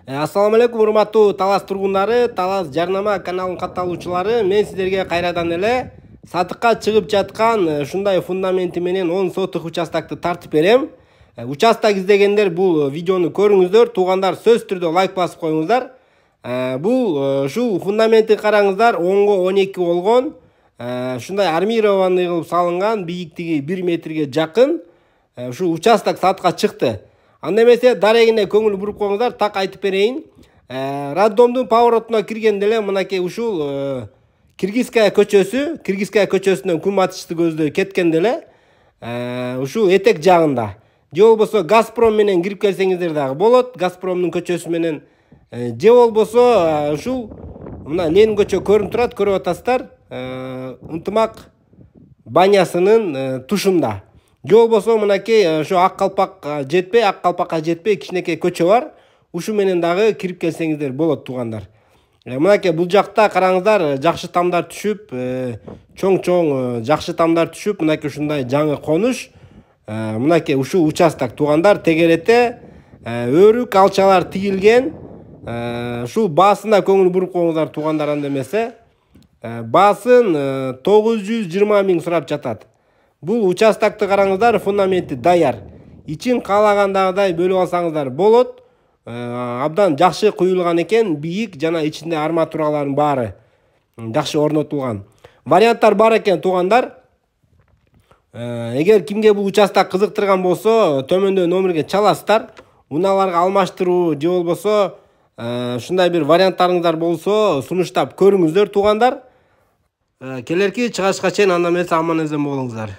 Ассаламу алейкум, урматтуу Талас тургундары, Талас жарнама каналынын катталуучулары. Мен сиздерге кайрадан эле сатыкка чыгып жаткан ушундай фундаменти менен 10 соток участокты тартып берем. Участок издегендер бул видеону көрүңүздөр. Туугандар, сөзсүз түрдө лайк басып коюңуздар. Бул ушул фундаментти караңыздар, 10го 12 болгон. Ушундай армированный кылып салынган, бийиктиги 1 метрге жакын. Ушул участок сатыкка чыкты. Анда эмесе дарегине көңүл буруп коюңуздар, так айтып берейин. Роддомдун поворотуна киргенде эле мынакей ушул Киргизская көчөсүнөн күн батышты көздөй кеткенде эле ушул этек жагында. Же болбосо Газпром менен кирип келсеңиздер дагы болот. Газпромдун көчөсү менен же болбосо ушул мына Ленин көчө көрүнүп турат, көрүп атасыздар. Ынтымак банясынын тушунда. Же болбосо мынакей ошо ак калпакка жетпей кичинекей көчө бар. Ушу менен дагы кирип келсеңиздер болот, туугандар. Мынакей бул жакта караңыздар, жакшы тамдар түшүп, чоң жакшы тамдар түшүп, мынакей ушундай жаңы конуш. Мынакей ушул участок, туугандар, тегерете өрүк алчалар тигилген. Ушул баасына көңүл буруп коюңуздар, туугандар, анда эмесе. Баасын 920 миң сурап жатат. Бул участокты караңыздар, фундаменти даяр. Ичин каалагандагыдай бөлүп алсаңыздар болот. Абдан жакшы куюлган экен, бийик жана ичинде арматуралардын баары жакшы орнотулган. Варианттар бар экен, туугандар. Эгер кимге бул участок кызыктырган болсо, төмөндө номерге чаласыздар. Унааларга алмаштыруу же болбосо ушундай бир варианттарыңыздар болсо, сунуштап көрүңүздөр, туугандар. Келерки чыгышка чейин анда эмесе аман эсен болуңуздар.